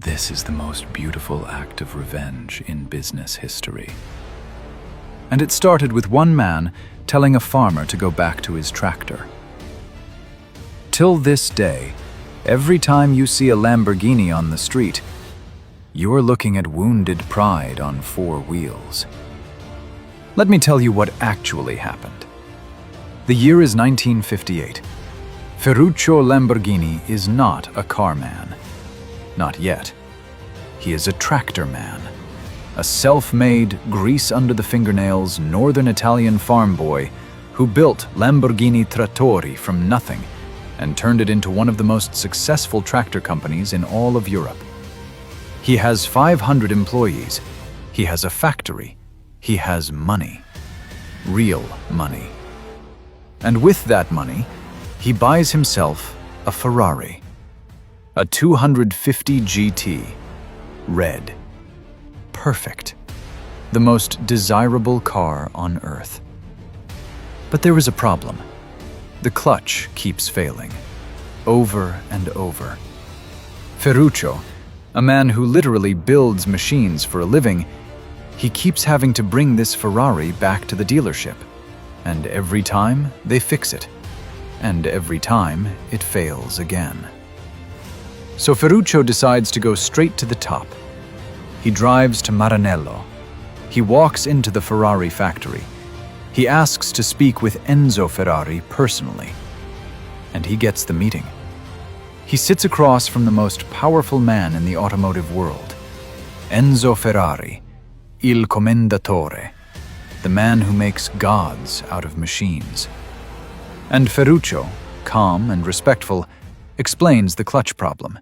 This is the most beautiful act of revenge in business history. And it started with one man telling a farmer to go back to his tractor. Till this day, every time you see a Lamborghini on the street, you are looking at wounded pride on four wheels. Let me tell you what actually happened. The year is 1958. Ferruccio Lamborghini is not a car man. Not yet. He is a tractor man. A self-made, grease-under-the-fingernails northern Italian farm boy who built Lamborghini Trattori from nothing and turned it into one of the most successful tractor companies in all of Europe. He has 500 employees. He has a factory. He has money. Real money. And with that money, he buys himself a Ferrari. A 250 GT. Red. Perfect. The most desirable car on earth. But there is a problem. The clutch keeps failing. Over and over. Ferruccio, a man who literally builds machines for a living, he keeps having to bring this Ferrari back to the dealership. And every time, they fix it. And every time, it fails again. So Ferruccio decides to go straight to the top. He drives to Maranello. He walks into the Ferrari factory. He asks to speak with Enzo Ferrari personally. And he gets the meeting. He sits across from the most powerful man in the automotive world, Enzo Ferrari, il commendatore, the man who makes gods out of machines. And Ferruccio, calm and respectful, explains the clutch problem.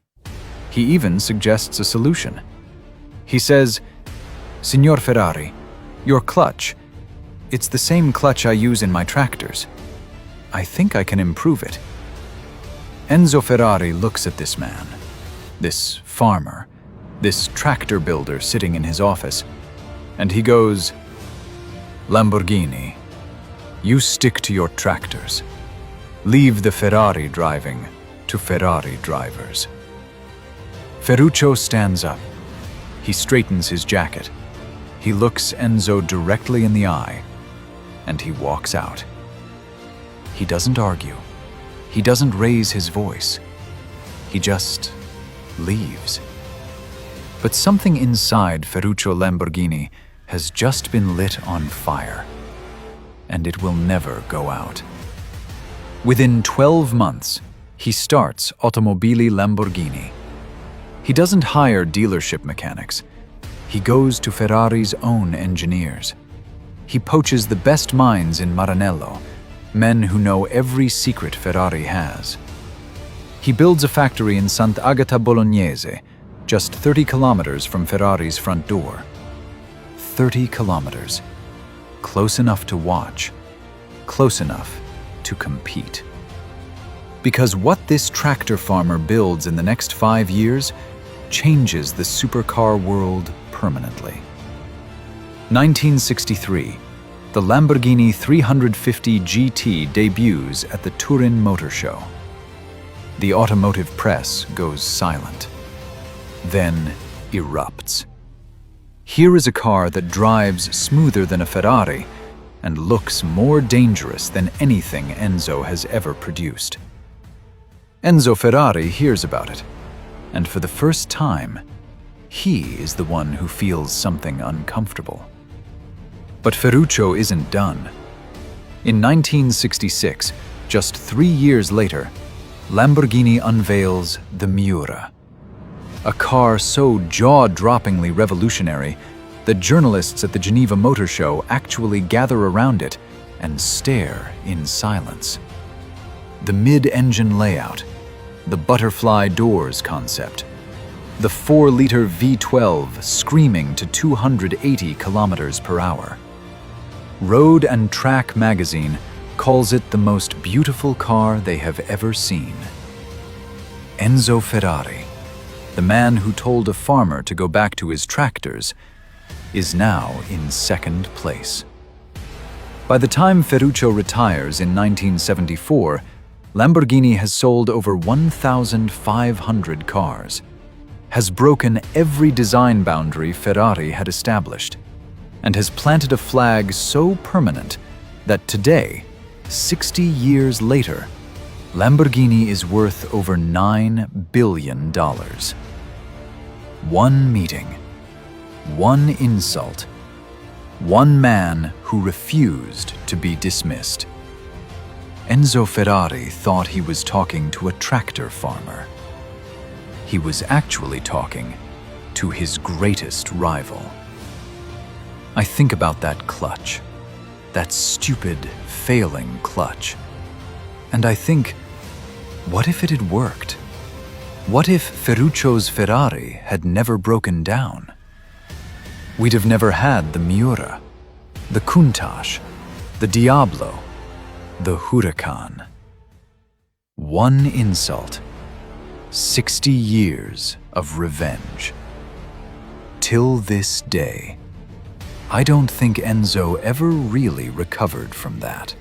He even suggests a solution. He says, "Signor Ferrari, your clutch, it's the same clutch I use in my tractors. I think I can improve it." Enzo Ferrari looks at this man, this farmer, this tractor builder sitting in his office, and he goes, "Lamborghini, you stick to your tractors. Leave the Ferrari driving to Ferrari drivers." Ferruccio stands up. He straightens his jacket. He looks Enzo directly in the eye, and he walks out. He doesn't argue. He doesn't raise his voice. He just leaves. But something inside Ferruccio Lamborghini has just been lit on fire, and it will never go out. Within 12 months, he starts Automotive Lamborghini. He doesn't hire dealership mechanics. He goes to Ferrari's own engineers. He poaches the best minds in Maranello, men who know every secret Ferrari has. He builds a factory in Sant'Agata Bolognese, just 30 kilometers from Ferrari's front door. 30 kilometers. Close enough to watch. Close enough to compete. Because what this tractor farmer builds in the next 5 years changes the supercar world permanently. 1963, the Lamborghini 350 GT debuts at the Turin Motor Show. The automotive press goes silent, then erupts. Here is a car that drives smoother than a Ferrari and looks more dangerous than anything Enzo has ever produced. Enzo Ferrari hears about it, and for the first time, he is the one who feels something uncomfortable. But Ferruccio isn't done. In 1966, just 3 years later, Lamborghini unveils the Miura, a car so jaw-droppingly revolutionary that journalists at the Geneva Motor Show actually gather around it and stare in silence. The mid-engine layout, the butterfly doors concept, the 4-liter V12 screaming to 280 kilometers per hour. Road and Track magazine calls it the most beautiful car they have ever seen. Enzo Ferrari, the man who told a farmer to go back to his tractors, is now in second place. By the time Ferruccio retires in 1974, Lamborghini has sold over 1,500 cars, has broken every design boundary Ferrari had established, and has planted a flag so permanent that today, 60 years later, Lamborghini is worth over $9 billion. One meeting, one insult, one man who refused to be dismissed. Enzo Ferrari thought he was talking to a tractor farmer. He was actually talking to his greatest rival. I think about that clutch, that stupid, failing clutch, and I think, what if it had worked? What if Ferruccio's Ferrari had never broken down? We'd have never had the Miura, the Countach, the Diablo, the Huracan. One insult, 60 years of revenge. Till this day, I don't think Enzo ever really recovered from that.